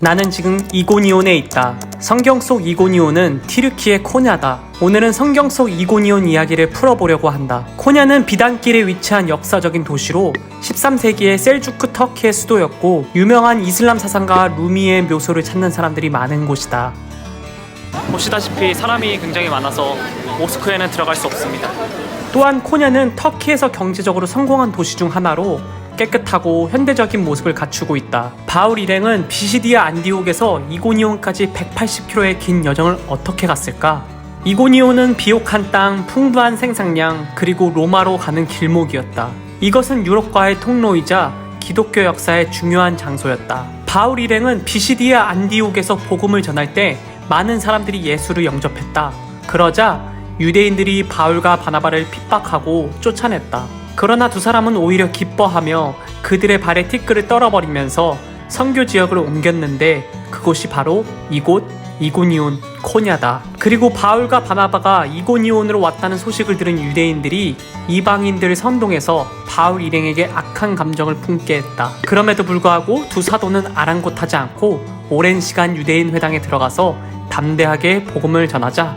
나는 지금 이고니온에 있다. 성경 속 이고니온은 튀르키의 코냐다. 오늘은 성경 속 이고니온 이야기를 풀어보려고 한다. 코냐는 비단길에 위치한 역사적인 도시로 13세기에 셀주크 터키의 수도였고 유명한 이슬람 사상가 루미의 묘소를 찾는 사람들이 많은 곳이다. 보시다시피 사람이 굉장히 많아서 모스크에는 들어갈 수 없습니다. 또한 코냐는 터키에서 경제적으로 성공한 도시 중 하나로 깨끗하고 현대적인 모습을 갖추고 있다. 바울 일행은 비시디아 안디옥에서 이고니온까지 180km의 긴 여정을 어떻게 갔을까? 이고니온은 비옥한 땅, 풍부한 생산량, 그리고 로마로 가는 길목이었다. 이것은 유럽과의 통로이자 기독교 역사의 중요한 장소였다. 바울 일행은 비시디아 안디옥에서 복음을 전할 때 많은 사람들이 예수를 영접했다. 그러자 유대인들이 바울과 바나바를 핍박하고 쫓아냈다. 그러나 두 사람은 오히려 기뻐하며 그들의 발에 티끌을 떨어버리면서 선교 지역을 옮겼는데 그곳이 바로 이곳 이고니온 코냐다. 그리고 바울과 바나바가 이고니온으로 왔다는 소식을 들은 유대인들이 이방인들을 선동해서 바울 일행에게 악한 감정을 품게 했다. 그럼에도 불구하고 두 사도는 아랑곳하지 않고 오랜 시간 유대인 회당에 들어가서 담대하게 복음을 전하자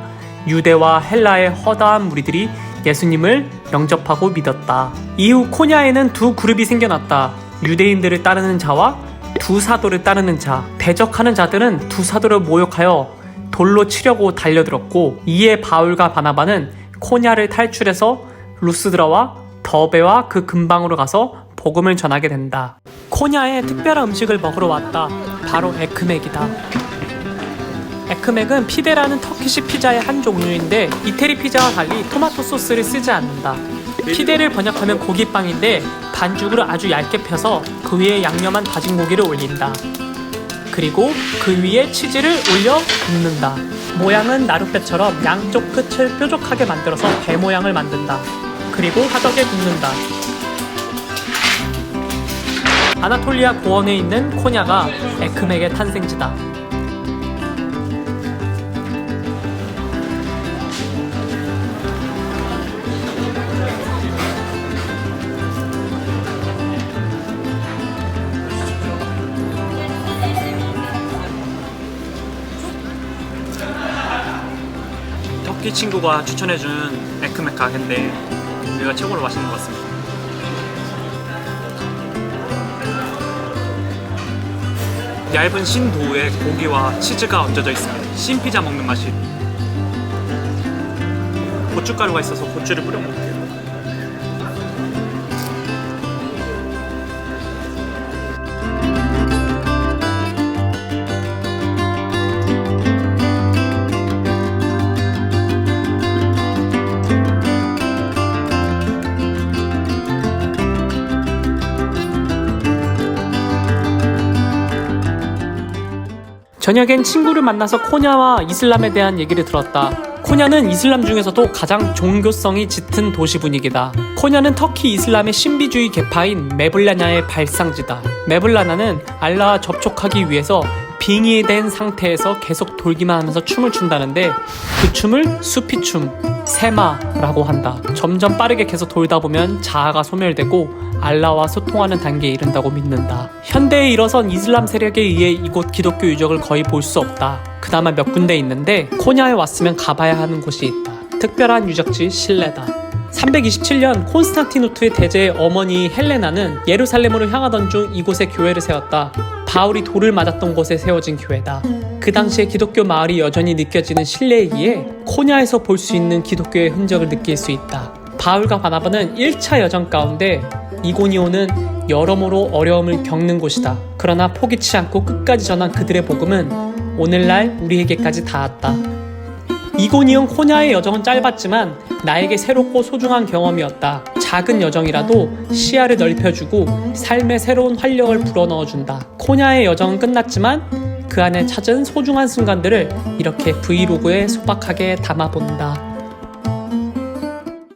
유대와 헬라의 허다한 무리들이 예수님을 영접하고 믿었다. 이후 코냐에는 두 그룹이 생겨났다. 유대인들을 따르는 자와 두 사도를 따르는 자. 대적하는 자들은 두 사도를 모욕하여 돌로 치려고 달려들었고 이에 바울과 바나바는 코냐를 탈출해서 루스드라와 더베와 그 근방으로 가서 복음을 전하게 된다. 코냐에 특별한 음식을 먹으러 왔다. 바로 에크맥이다. 에크맥은 피데라는 터키식 피자의 한 종류인데 이태리 피자와 달리 토마토 소스를 쓰지 않는다. 피데를 번역하면 고기빵인데 반죽을 아주 얇게 펴서 그 위에 양념한 다진 고기를 올린다. 그리고 그 위에 치즈를 올려 굽는다. 모양은 나룻배처럼 양쪽 끝을 뾰족하게 만들어서 배 모양을 만든다. 그리고 화덕에 굽는다. 아나톨리아 고원에 있는 코냐가 에크맥의 탄생지다. 터키 친구가 추천해준 에크맥 가게인데 여기가 최고로 맛있는 것 같습니다. 얇은 신도우에 고기와 치즈가 얹어져 있습니다. 신피자 먹는 맛이. 고춧가루가 있어서 고추를 뿌려 먹을게요. 저녁엔 친구를 만나서 코냐와 이슬람에 대한 얘기를 들었다. 코냐는 이슬람 중에서도 가장 종교성이 짙은 도시 분위기다. 코냐는 터키 이슬람의 신비주의 계파인 메블라냐의 발상지다. 메블라냐는 알라와 접촉하기 위해서 빙의된 상태에서 계속 돌기만 하면서 춤을 춘다는데 그 춤을 수피춤, 세마라고 한다. 점점 빠르게 계속 돌다 보면 자아가 소멸되고 알라와 소통하는 단계에 이른다고 믿는다. 현대에 일어선 이슬람 세력에 의해 이곳 기독교 유적을 거의 볼 수 없다. 그나마 몇 군데 있는데 코냐에 왔으면 가봐야 하는 곳이 있다. 특별한 유적지 실레다. 327년 콘스탄티노트의 대제의 어머니 헬레나는 예루살렘으로 향하던 중 이곳에 교회를 세웠다. 바울이 돌을 맞았던 곳에 세워진 교회다. 그 당시에 기독교 마을이 여전히 느껴지는 신뢰에 의해 코냐에서 볼 수 있는 기독교의 흔적을 느낄 수 있다. 바울과 바나바는 1차 여정 가운데 이고니온은 여러모로 어려움을 겪는 곳이다. 그러나 포기치 않고 끝까지 전한 그들의 복음은 오늘날 우리에게까지 닿았다. 이고니온 코냐의 여정은 짧았지만 나에게 새롭고 소중한 경험이었다. 작은 여정이라도 시야를 넓혀주고 삶의 새로운 활력을 불어넣어준다. 코냐의 여정은 끝났지만 그 안에 찾은 소중한 순간들을 이렇게 브이로그에 소박하게 담아본다.